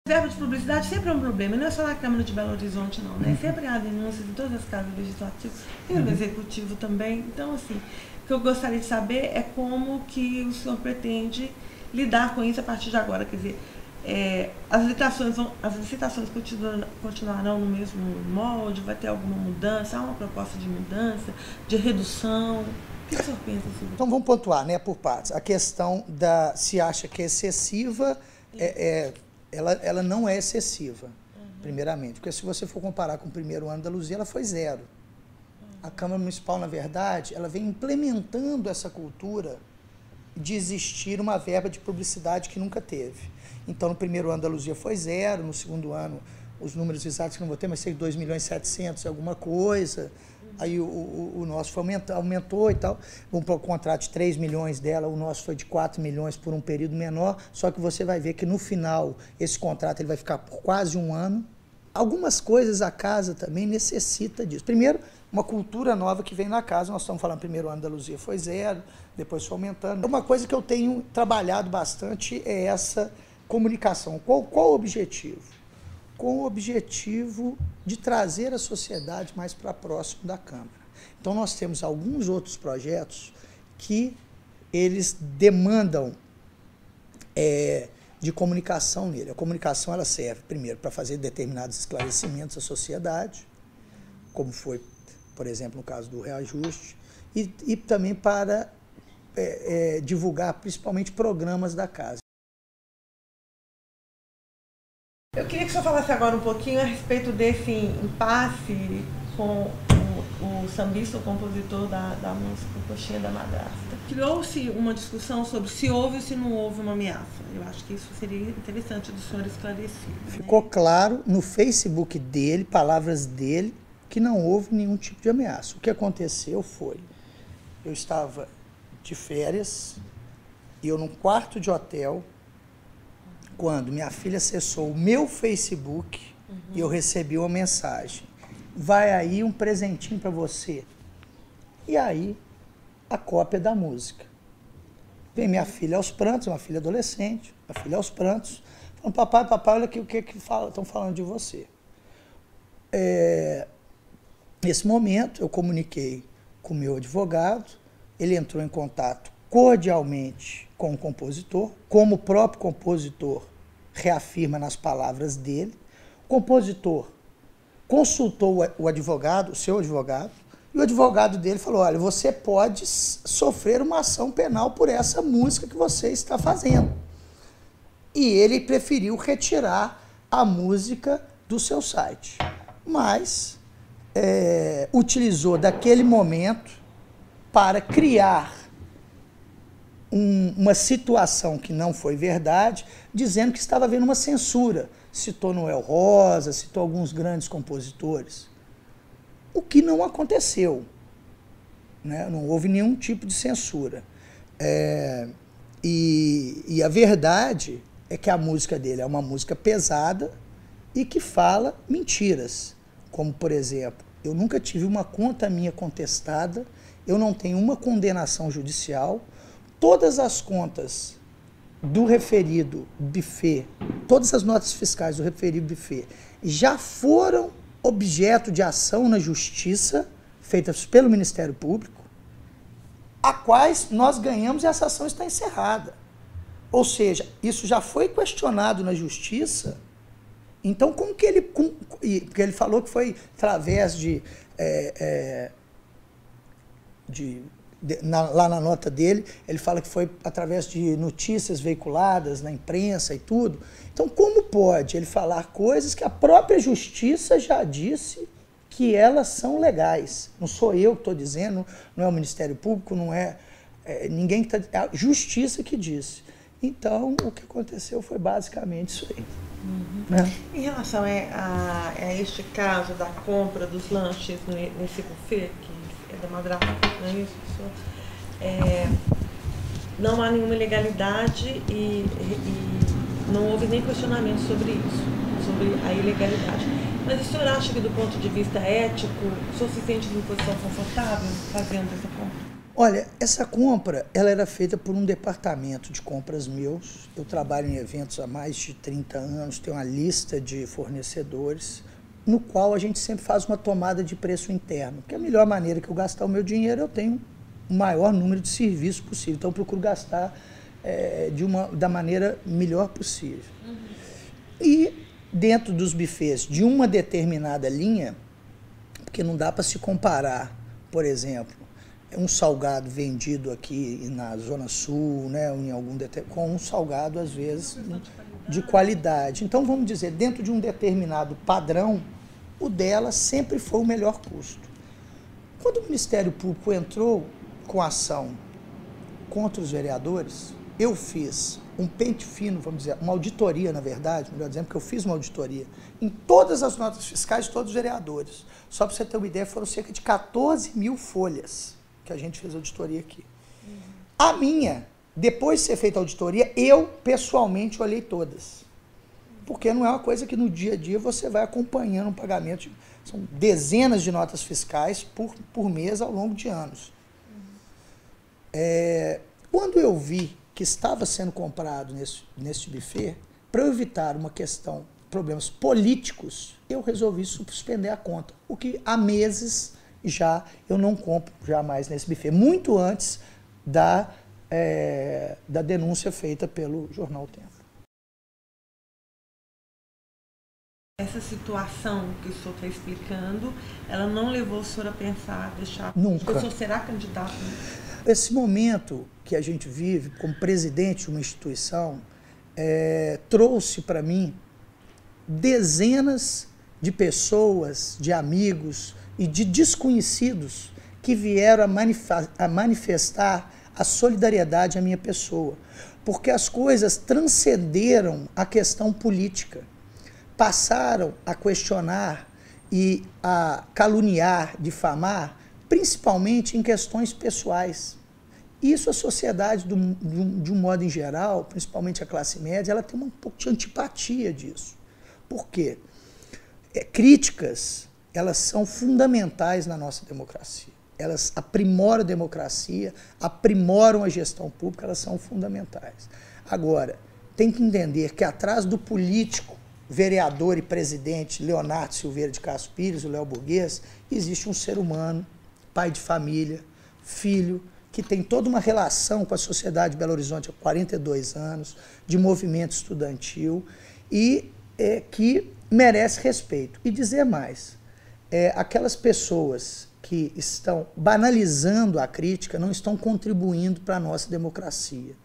Verba de publicidade sempre é um problema, não é só na Câmara de Belo Horizonte não, né? Sempre há denúncias em todas as casas legislativas e no Executivo também. Então, assim, o que eu gostaria de saber é como que o senhor pretende lidar com isso a partir de agora, quer dizer, as licitações continuarão no mesmo molde, vai ter alguma mudança, há uma proposta de mudança, de redução? O que o senhor pensa sobre isso? Então vamos pontuar, né, por partes. A questão da se acha que é excessiva, ela não é excessiva, primeiramente, porque se você for comparar com o primeiro ano da Luzia, ela foi zero. A Câmara Municipal, na verdade, ela vem implementando essa cultura de existir uma verba de publicidade que nunca teve. Então, no primeiro ano da Luzia foi zero, no segundo ano, os números exatos que não vou ter, mas sei que 2.700.000 alguma coisa. Aí o nosso foi aumentou e tal. Vamos para o contrato de 3 milhões dela, o nosso foi de 4 milhões por um período menor, só que você vai ver que no final esse contrato ele vai ficar por quase um ano. Algumas coisas a casa também necessita disso. Primeiro, uma cultura nova que vem na casa. Nós estamos falando, primeiro ano da Luzia foi zero, depois foi aumentando. Uma coisa que eu tenho trabalhado bastante é essa comunicação. Qual o objetivo? Com o objetivo de trazer a sociedade mais para próximo da Câmara. Então, nós temos alguns outros projetos que eles demandam de comunicação nele. A comunicação ela serve, primeiro, para fazer determinados esclarecimentos à sociedade, como foi, por exemplo, no caso do reajuste, e também para divulgar, principalmente, programas da casa. Eu queria que o senhor falasse agora um pouquinho a respeito desse impasse com o sambista, o compositor da música Coxinha da Madrasta. Criou-se uma discussão sobre se houve ou se não houve uma ameaça. Eu acho que isso seria interessante do senhor esclarecer. Ficou claro no Facebook dele, palavras dele, que não houve nenhum tipo de ameaça. O que aconteceu foi, eu estava de férias, e eu num quarto de hotel, quando minha filha acessou o meu Facebook, e eu recebi uma mensagem: vai aí um presentinho para você. E aí, a cópia da música. Vem minha filha aos prantos, uma filha adolescente, minha filha aos prantos, falando: papai, olha aqui o que estão falando de você. Nesse momento, eu comuniquei com o meu advogado, ele entrou em contato cordialmente com o compositor, como o próprio compositor reafirma nas palavras dele. O compositor consultou o advogado, o seu advogado, e o advogado dele falou: olha, você pode sofrer uma ação penal por essa música que você está fazendo. E ele preferiu retirar a música do seu site, mas utilizou daquele momento para criar uma situação que não foi verdade, dizendo que estava havendo uma censura. Citou Noel Rosa, citou alguns grandes compositores. O que não aconteceu, né? Não houve nenhum tipo de censura. E a verdade é que a música dele é uma música pesada e que fala mentiras. Como, por exemplo, eu nunca tive uma conta minha contestada, eu não tenho uma condenação judicial. Todas as contas do referido buffet, todas as notas fiscais do referido buffet já foram objeto de ação na justiça, feitas pelo Ministério Público, a quais nós ganhamos e essa ação está encerrada. Ou seja, isso já foi questionado na justiça. Então, como que ele... Porque ele falou que foi através lá na nota dele, ele fala que foi através de notícias veiculadas na imprensa e tudo. Então, como pode ele falar coisas que a própria justiça já disse que elas são legais? Não sou eu que estou dizendo, não é o Ministério Público, não é ninguém que está... É a justiça que disse. Então, o que aconteceu foi basicamente isso aí. Né? Em relação a este caso da compra dos lanches nesse buffet, que é da Madrasta, não é isso? Não há nenhuma ilegalidade e não houve nem questionamento sobre isso, sobre a ilegalidade. Mas o senhor acha que, do ponto de vista ético, o senhor se sente em posição confortável fazendo essa compra? Olha, essa compra, ela era feita por um departamento de compras meus. Eu trabalho em eventos há mais de 30 anos, tenho uma lista de fornecedores, no qual a gente sempre faz uma tomada de preço interno, que é a melhor maneira que eu gastar o meu dinheiro, eu tenho o maior número de serviços possível. Então, eu procuro gastar da maneira melhor possível. E dentro dos bufês de uma determinada linha, porque não dá para se comparar, por exemplo, um salgado vendido aqui na Zona Sul, né, com um salgado, às vezes, de qualidade. Então, vamos dizer, dentro de um determinado padrão, o dela sempre foi o melhor custo. Quando o Ministério Público entrou com ação contra os vereadores, eu fiz um pente fino, vamos dizer, uma auditoria, na verdade, melhor dizendo, porque eu fiz uma auditoria em todas as notas fiscais de todos os vereadores. Só para você ter uma ideia, foram cerca de 14 mil folhas que a gente fez auditoria aqui. A minha, depois de ser feita a auditoria, eu pessoalmente olhei todas. Porque não é uma coisa que no dia a dia você vai acompanhando um pagamento. São dezenas de notas fiscais por mês ao longo de anos. Quando eu vi que estava sendo comprado nesse buffet, para eu evitar problemas políticos, eu resolvi suspender a conta. O que há meses já eu não compro jamais nesse buffet. Muito antes da denúncia feita pelo jornal O Tempo. Essa situação que o senhor está explicando, ela não levou o senhor a pensar, deixar... Nunca. O senhor será candidato? Esse momento que a gente vive como presidente de uma instituição trouxe para mim dezenas de pessoas, de amigos e de desconhecidos que vieram a manifestar a solidariedade à minha pessoa, porque as coisas transcenderam a questão política, passaram a questionar e a caluniar, difamar, principalmente em questões pessoais. Isso a sociedade, de um modo em geral, principalmente a classe média, ela tem um pouco de antipatia disso. Por quê? Críticas, elas são fundamentais na nossa democracia. Elas aprimoram a democracia, aprimoram a gestão pública, elas são fundamentais. Agora, tem que entender que atrás do político, vereador e presidente Leonardo Silveira de Castro Pires, o Léo Burguês, existe um ser humano, pai de família, filho, que tem toda uma relação com a sociedade de Belo Horizonte há 42 anos, de movimento estudantil, e que merece respeito. E dizer mais, aquelas pessoas que estão banalizando a crítica não estão contribuindo para a nossa democracia.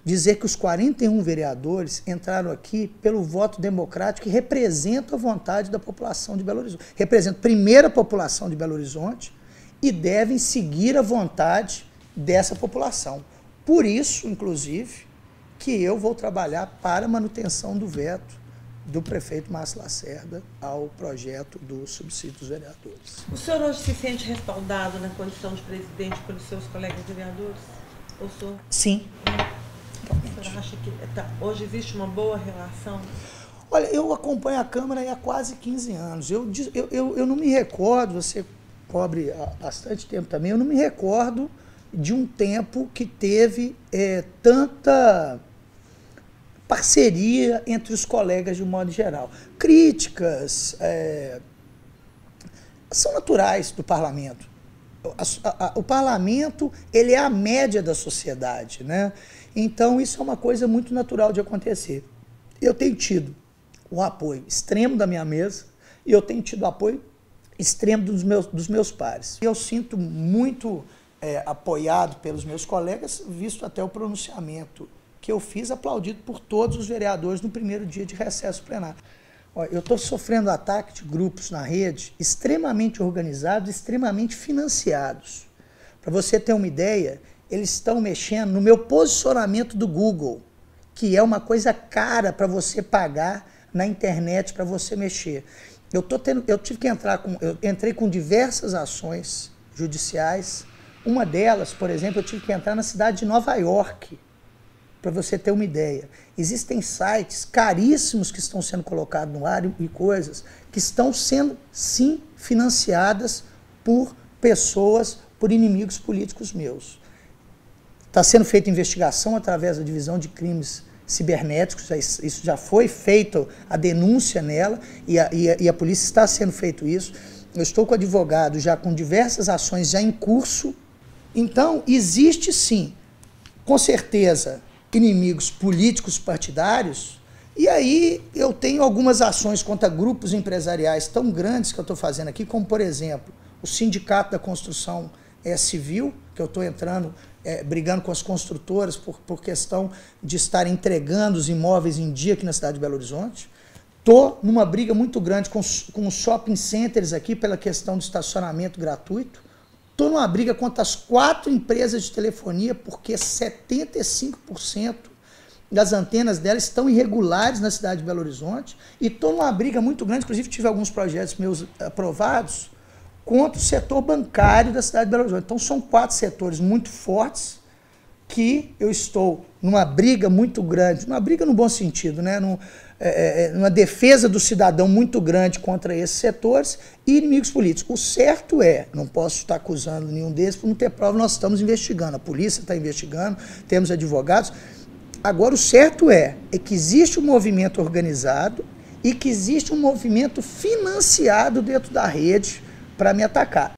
Dizer que os 41 vereadores entraram aqui pelo voto democrático e representam a vontade da população de Belo Horizonte. Representam primeiro a população de Belo Horizonte e devem seguir a vontade dessa população. Por isso, inclusive, que eu vou trabalhar para a manutenção do veto do prefeito Márcio Lacerda ao projeto do subsídio dos vereadores. O senhor hoje se sente respaldado na condição de presidente pelos seus colegas vereadores? O senhor... Sim. O senhor acha que hoje existe uma boa relação? Olha, eu acompanho a Câmara há quase 15 anos. Eu não me recordo, você cobre há bastante tempo também, eu não me recordo de um tempo que teve tanta parceria entre os colegas de um modo geral. Críticas são naturais do parlamento. O parlamento, ele é a média da sociedade, né? Então, isso é uma coisa muito natural de acontecer. Eu tenho tido o apoio extremo da minha mesa e eu tenho tido o apoio extremo dos meus pares. Eu sinto muito apoiado pelos meus colegas, visto até o pronunciamento que eu fiz, aplaudido por todos os vereadores no primeiro dia de recesso plenário. Eu estou sofrendo ataque de grupos na rede extremamente organizados, extremamente financiados. Para você ter uma ideia, eles estão mexendo no meu posicionamento do Google, que é uma coisa cara para você pagar na internet para você mexer. Eu tive que eu entrei com diversas ações judiciais. Uma delas, por exemplo, eu tive que entrar na cidade de Nova York, para você ter uma ideia. Existem sites caríssimos que estão sendo colocados no ar e coisas que estão sendo, sim, financiadas por pessoas, por inimigos políticos meus. Está sendo feita investigação através da divisão de crimes cibernéticos, isso já foi feito, a denúncia nela, e a polícia está sendo feito isso. Eu estou com o advogado já com diversas ações já em curso. Então, existe sim, com certeza, inimigos políticos partidários, e aí eu tenho algumas ações contra grupos empresariais tão grandes que eu estou fazendo aqui, como, por exemplo, o Sindicato da Construção Civil, que eu estou entrando, brigando com as construtoras por questão de estar entregando os imóveis em dia aqui na cidade de Belo Horizonte. Estou numa briga muito grande com os shopping centers aqui pela questão do estacionamento gratuito. Estou numa briga contra as 4 empresas de telefonia porque 75% das antenas delas estão irregulares na cidade de Belo Horizonte. E estou numa briga muito grande, inclusive tive alguns projetos meus aprovados, contra o setor bancário da cidade de Belo Horizonte. Então são 4 setores muito fortes que eu estou numa briga muito grande, uma briga no bom sentido, né? Numa defesa do cidadão muito grande contra esses setores e inimigos políticos. O certo não posso estar acusando nenhum deles por não ter prova, nós estamos investigando, a polícia está investigando, temos advogados. Agora o certo é que existe um movimento organizado e que existe um movimento financiado dentro da rede para me atacar.